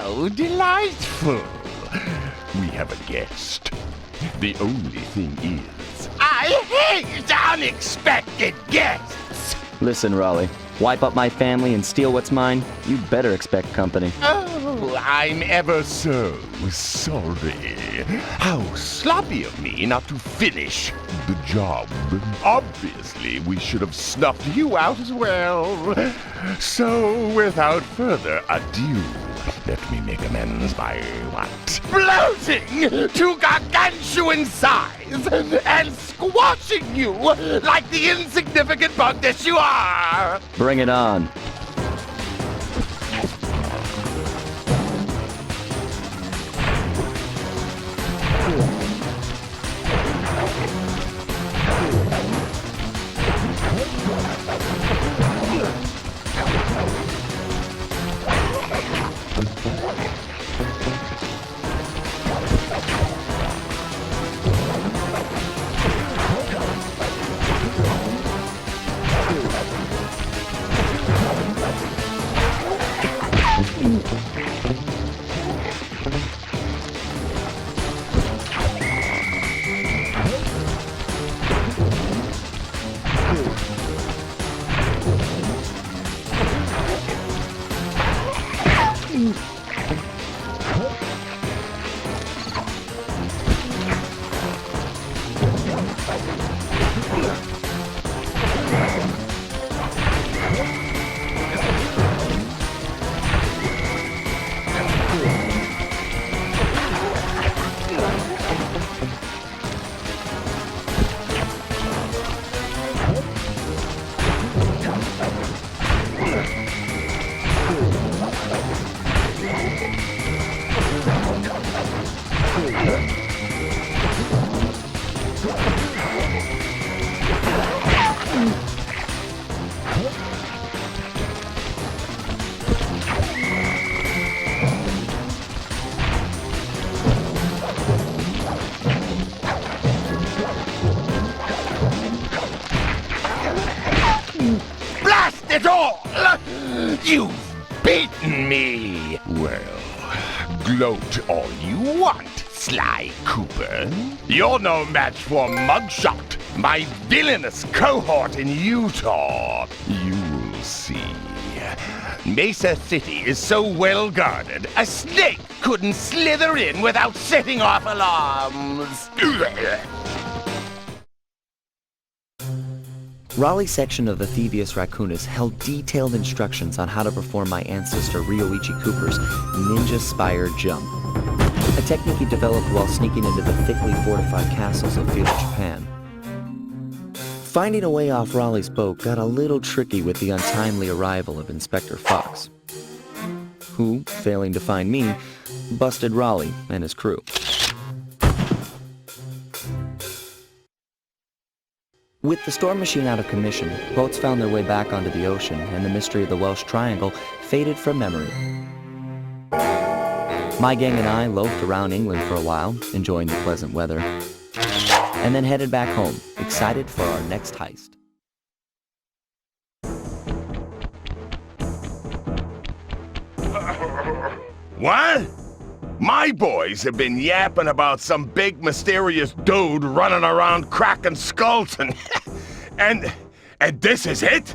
How delightful. We have a guest. The only thing is, I hate unexpected guests. Listen, Raleigh. Wipe up my family and steal what's mine? You better expect company. Oh, I'm ever so sorry. How sloppy of me not to finish the job. Obviously, we should have snuffed you out as well. So, without further ado, let me make amends by what? Bloating to gargantuan size and squashing you like the insignificant bug that you are! Bring it on. It all! You've beaten me! Well, gloat all you want, Sly Cooper. You're no match for Muggshot, my villainous cohort in Utah. You'll see. Mesa City is so well guarded, a snake couldn't slither in without setting off alarms. Raleigh's section of the Thievius Raccoonus held detailed instructions on how to perform my ancestor Ryoichi Cooper's Ninja Spire Jump, a technique he developed while sneaking into the thickly fortified castles of feudal Japan. Finding a way off Raleigh's boat got a little tricky with the untimely arrival of Inspector Fox, who, failing to find me, busted Raleigh and his crew. With the storm machine out of commission, boats found their way back onto the ocean, and the mystery of the Welsh Triangle faded from memory. My gang and I loafed around England for a while, enjoying the pleasant weather, and then headed back home, excited for our next heist. What? My boys have been yapping about some big mysterious dude running around cracking skulls and this is it?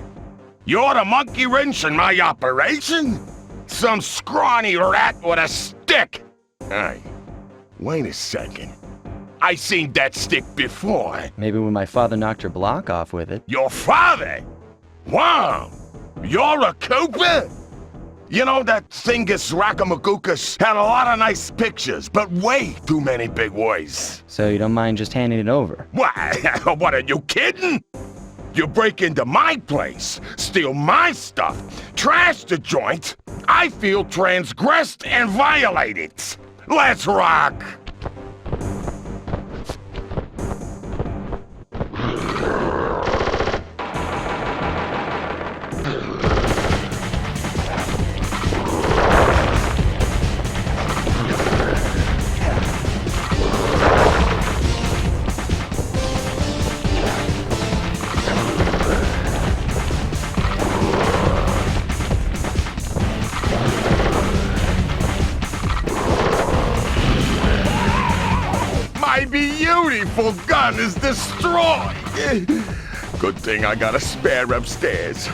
You're the monkey wrench in my operation? Some scrawny rat with a stick? Hey, wait a second. I seen that stick before. Maybe when my father knocked your block off with it. Your father? Wow! You're a Cooper? You know, that Thingus Rackamagookus had a lot of nice pictures, but way too many big words. So you don't mind just handing it over? What? What, are you kidding? You break into my place, steal my stuff, trash the joint. I feel transgressed and violated. Let's rock! beautiful gun is destroyed. Good thing I got a spare upstairs.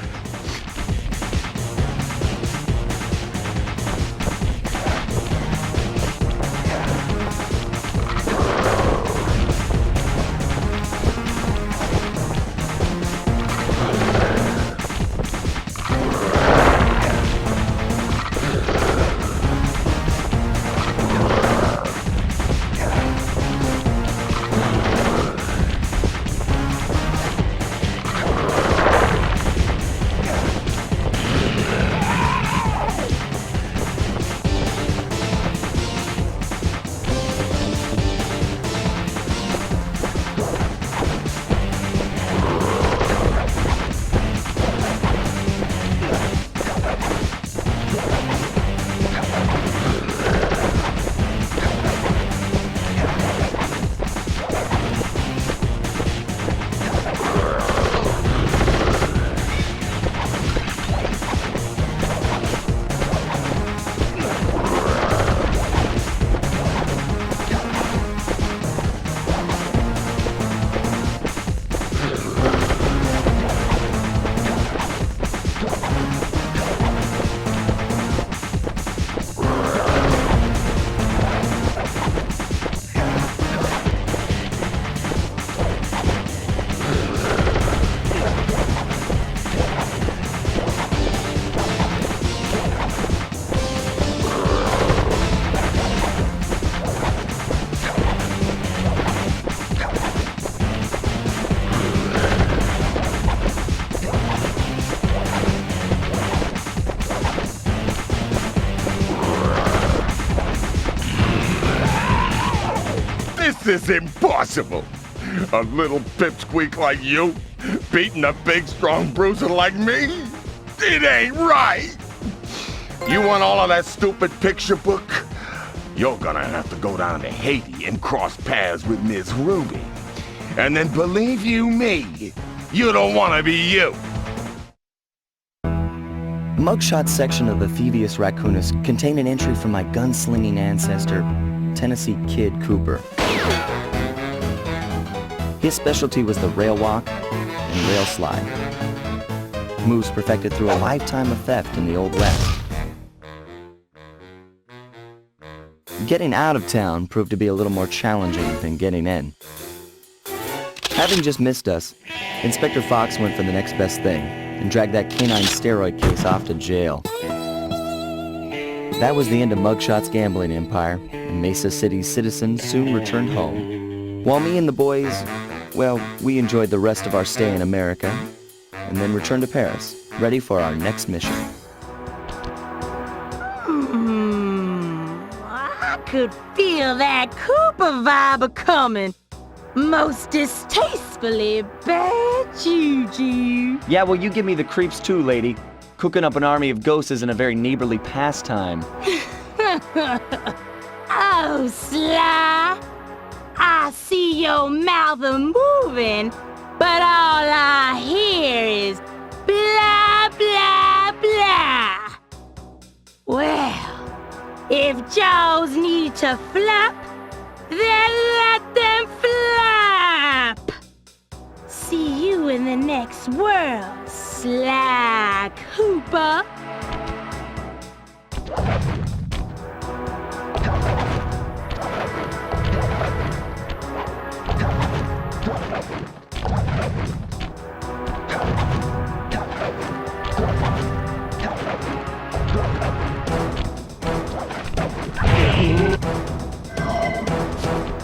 This is impossible. A little pipsqueak like you, beating a big, strong bruiser like me? It ain't right. You want all of that stupid picture book? You're gonna have to go down to Haiti and cross paths with Miss Ruby. And then believe you me, you don't want to be you. Muggshot section of the Thievius Raccoonus contained an entry from my gunslinging ancestor, Tennessee Kid Cooper. His specialty was the rail walk and rail slide, moves perfected through a lifetime of theft in the Old West. Getting out of town proved to be a little more challenging than getting in. Having just missed us, Inspector Fox went for the next best thing and dragged that canine steroid case off to jail. That was the end of Muggshot's gambling empire, and Mesa City's citizens soon returned home. While me and the boys, well, we enjoyed the rest of our stay in America, and then returned to Paris, ready for our next mission. I could feel that Cooper vibe a-coming. Most distastefully bad juju. Yeah, well, you give me the creeps too, lady. Cooking up an army of ghosts isn't a very neighborly pastime. Oh, Sly. I see your mouth a-moving, but all I hear is blah, blah, blah. Well, if jaws need to flap, then let them flap. See you in the next world, Sly Cooper.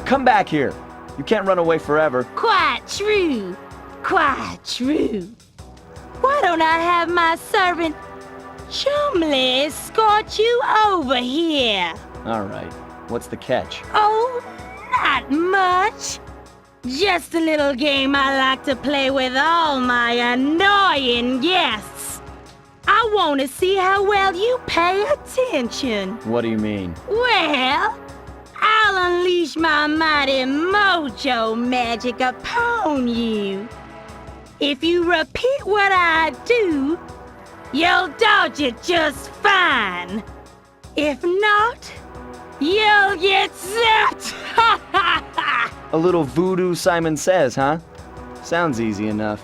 Come back here. You can't run away forever. Quite true. Quite true. Why don't I have my servant Chumley escort you over here? All right. What's the catch? Oh, not much. Just a little game I like to play with all my annoying guests. I want to see how well you pay attention. What do you mean? Well, I'll unleash my mighty mojo magic upon you. If you repeat what I do, you'll dodge it just fine. If not, you'll get zapped. Ha ha ha! A little voodoo Simon Says, huh? Sounds easy enough.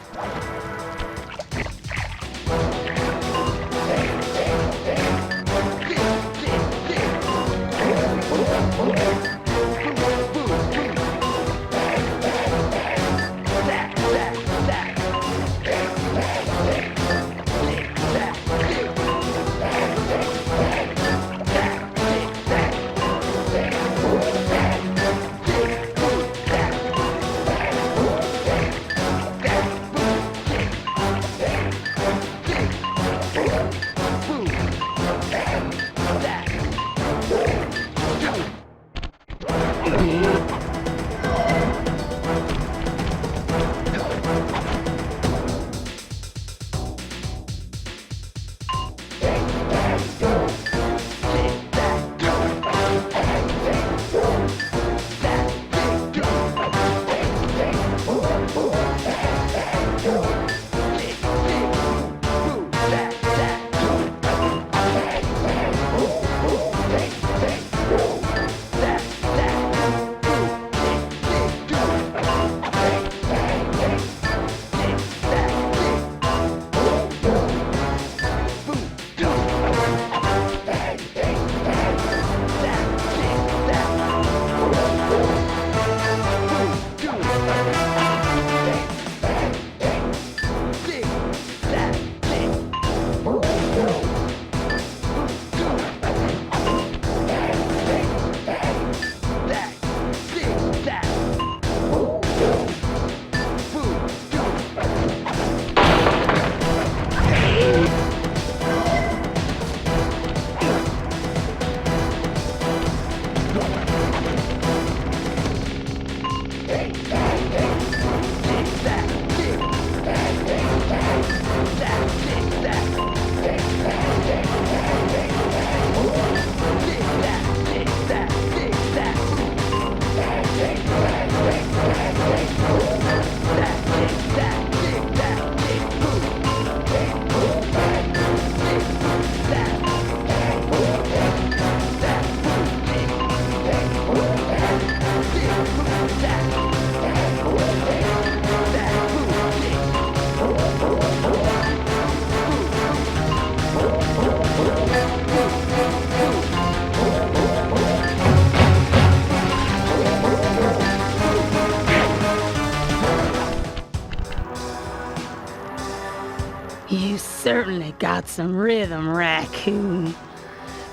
You certainly got some rhythm, Raccoon.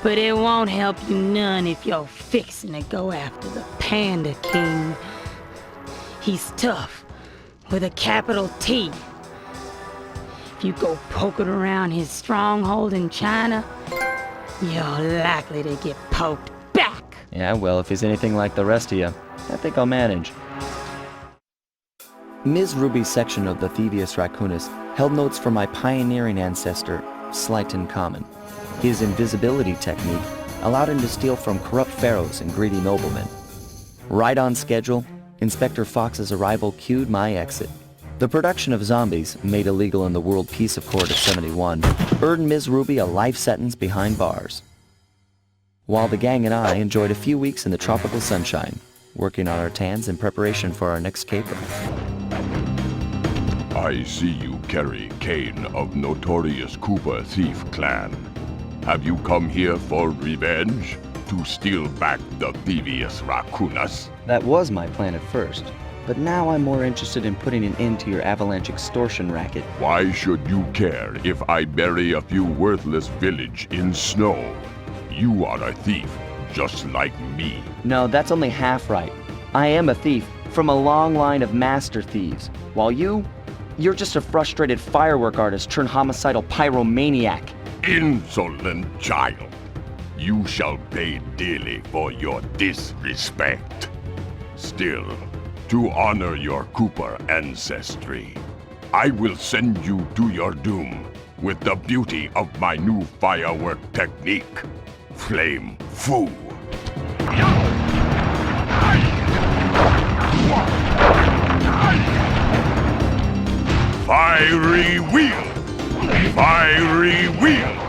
But it won't help you none if you're fixing to go after the Panda King. He's tough, with a capital T. If you go poking around his stronghold in China, you're likely to get poked back. Yeah, well, if he's anything like the rest of you, I think I'll manage. Ms. Ruby's section of the Thievius Raccoonus held notes for my pioneering ancestor, Slighton Common. His invisibility technique allowed him to steal from corrupt pharaohs and greedy noblemen. Right on schedule, Inspector Fox's arrival cued my exit. The production of zombies, made illegal in the World Peace Accord of 71, earned Ms. Ruby a life sentence behind bars. While the gang and I enjoyed a few weeks in the tropical sunshine, working on our tans in preparation for our next caper. I see you carry Kane of notorious Cooper thief clan. Have you come here for revenge? To steal back the Thievius Raccoonus? That was my plan at first, but now I'm more interested in putting an end to your avalanche extortion racket. Why should you care if I bury a few worthless village in snow? You are a thief, just like me. No, that's only half right. I am a thief from a long line of master thieves, while you're just a frustrated firework artist turned homicidal pyromaniac. Insolent child. You shall pay dearly for your disrespect. Still, to honor your Cooper ancestry, I will send you to your doom with the beauty of my new firework technique, Flame Foo. Fiery wheel! Fiery wheel!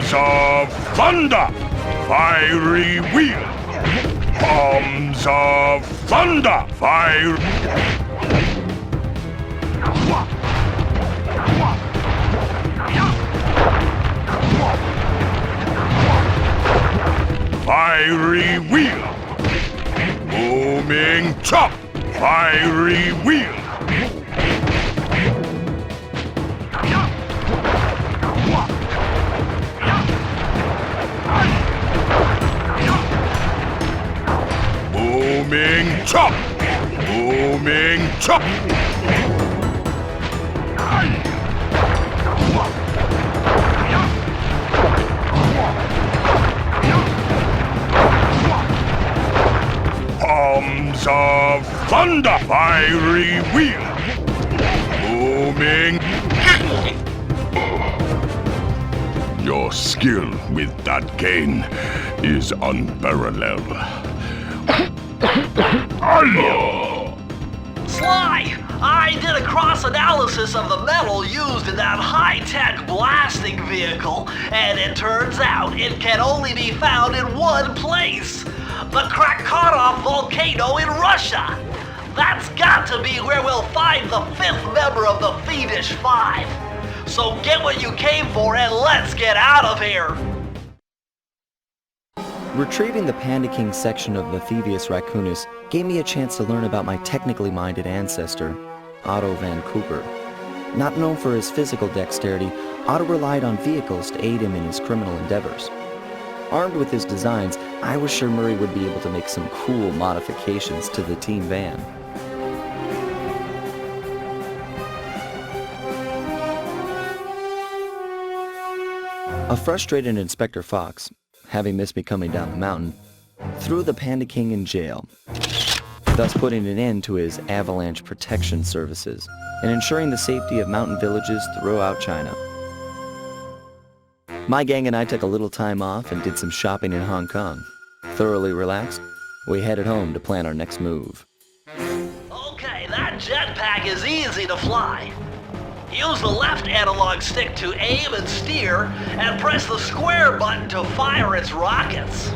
Arms of thunder! Fiery wheel! Arms of thunder! Fire! Fiery wheel! Booming chop! Fiery wheel! Booming chop! Booming chop! Arms of thunder! Fiery wheel! Booming... Your skill with that cane is unparalleled. Sly! I did a cross-analysis of the metal used in that high-tech blasting vehicle, and it turns out it can only be found in one place. The Krakatoa volcano in Russia. That's got to be where we'll find the fifth member of the Fiendish Five. So get what you came for and let's get out of here! Retrieving the Panda King section of the Thievius Raccoonus gave me a chance to learn about my technically minded ancestor, Otto Van Cooper. Not known for his physical dexterity, Otto relied on vehicles to aid him in his criminal endeavors. Armed with his designs, I was sure Murray would be able to make some cool modifications to the team van. A frustrated Inspector Fox, having missed me coming down the mountain, threw the Panda King in jail, thus putting an end to his avalanche protection services and ensuring the safety of mountain villages throughout China. My gang and I took a little time off and did some shopping in Hong Kong. Thoroughly relaxed, we headed home to plan our next move. Okay, that jetpack is easy to fly. Use the left analog stick to aim and steer, and press the square button to fire its rockets.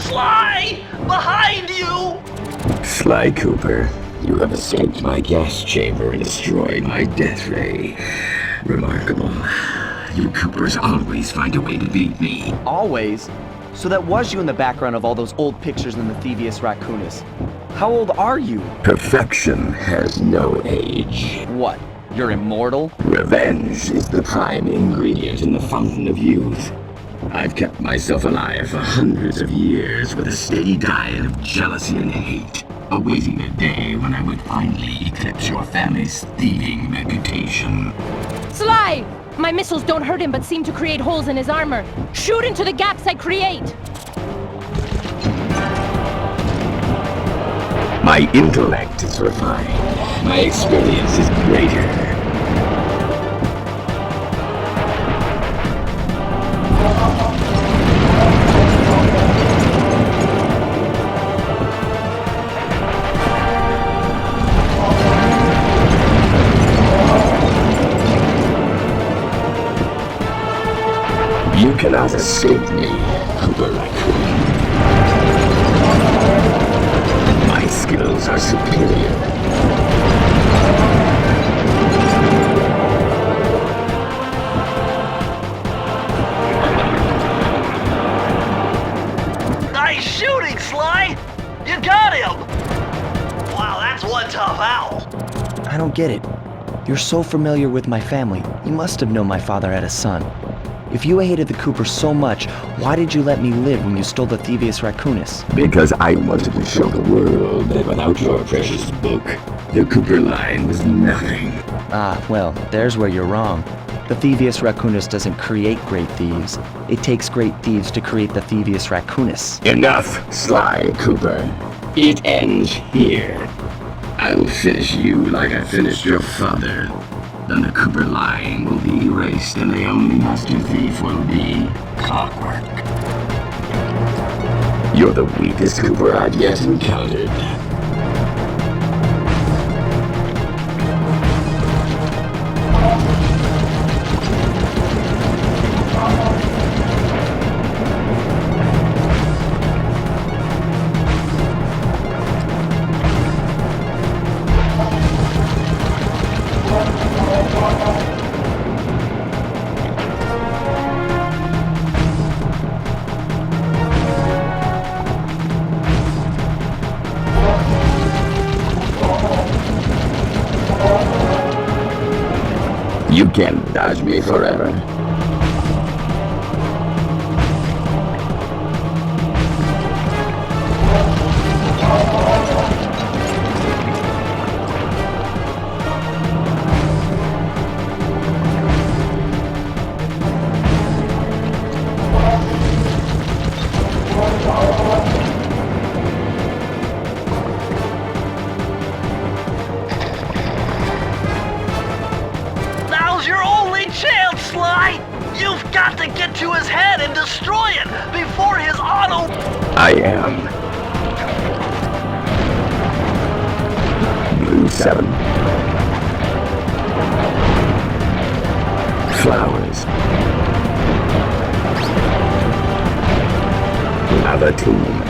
Sly! Behind you! Sly Cooper, you have escaped my gas chamber and destroyed my death ray. Remarkable. You Coopers always find a way to beat me. Always? So that was you in the background of all those old pictures in the Thievius Raccoonus. How old are you? Perfection has no age. What? You're immortal? Revenge is the prime ingredient in the fountain of youth. I've kept myself alive for hundreds of years with a steady diet of jealousy and hate, awaiting a day when I would finally eclipse your family's thieving reputation. Sly! My missiles don't hurt him but seem to create holes in his armor. Shoot into the gaps I create! My intellect is refined. My experience is greater. You cannot escape me, Cooper Raccoon. My skills are superior. Nice shooting, Sly! You got him! Wow, that's one tough owl. I don't get it. You're so familiar with my family. You must have known my father had a son. If you hated the Coopers so much, why did you let me live when you stole the Thievius Raccoonus? Because I wanted to show the world that without your precious book, the Cooper line was nothing. Ah, well, there's where you're wrong. The Thievius Raccoonus doesn't create great thieves. It takes great thieves to create the Thievius Raccoonus. Enough, Sly Cooper. It ends here. I will finish you like I finished your father. Then the Cooper line will be erased and the only master thief will be Clockwerk. You're the weakest Cooper I've yet encountered. You can't dodge me forever. Now's your only chance, Sly! You've got to get to his head and destroy it before his auto... I am. Blue 7. Flowers. Lava tomb.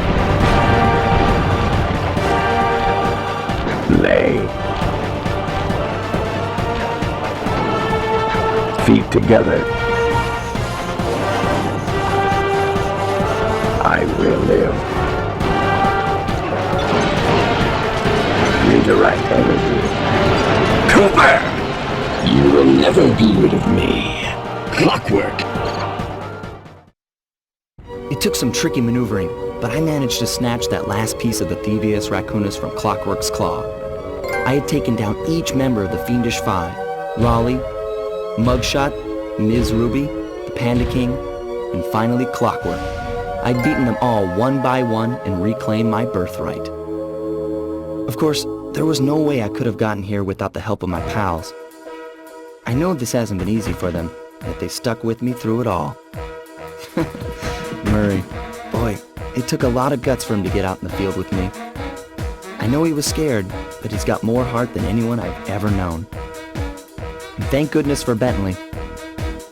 Lay. Feet together. I will live. Redirect energy. Cooper! You will never be rid of me. Clockwerk. It took some tricky maneuvering, but I managed to snatch that last piece of the Thievius Raccoonus from Clockwerk's claw. I had taken down each member of the Fiendish Five: Raleigh, Muggshot, Ms. Ruby, the Panda King, and finally Clockwerk. I'd beaten them all one by one and reclaimed my birthright. Of course, there was no way I could have gotten here without the help of my pals. I know this hasn't been easy for them, yet they stuck with me through it all. Murray, boy, it took a lot of guts for him to get out in the field with me. I know he was scared, but he's got more heart than anyone I've ever known. And thank goodness for Bentley.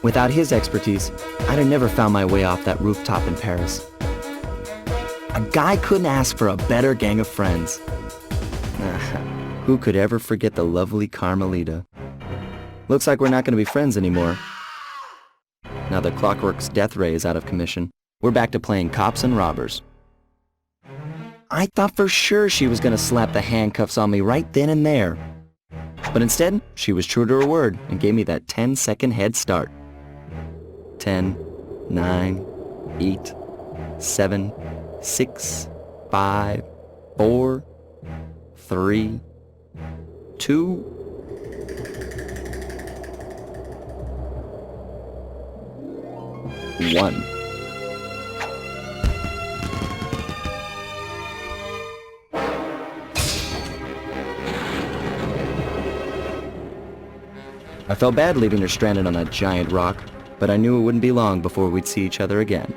Without his expertise, I'd have never found my way off that rooftop in Paris. A guy couldn't ask for a better gang of friends. Who could ever forget the lovely Carmelita? Looks like we're not going to be friends anymore. Now that Clockwerk's death ray is out of commission, we're back to playing cops and robbers. I thought for sure she was going to slap the handcuffs on me right then and there. But instead, she was true to her word and gave me that 10-second head start. 10, 9, 8, 7, 6, 5, 4, 3, 2, 1. I felt bad leaving her stranded on that giant rock, but I knew it wouldn't be long before we'd see each other again.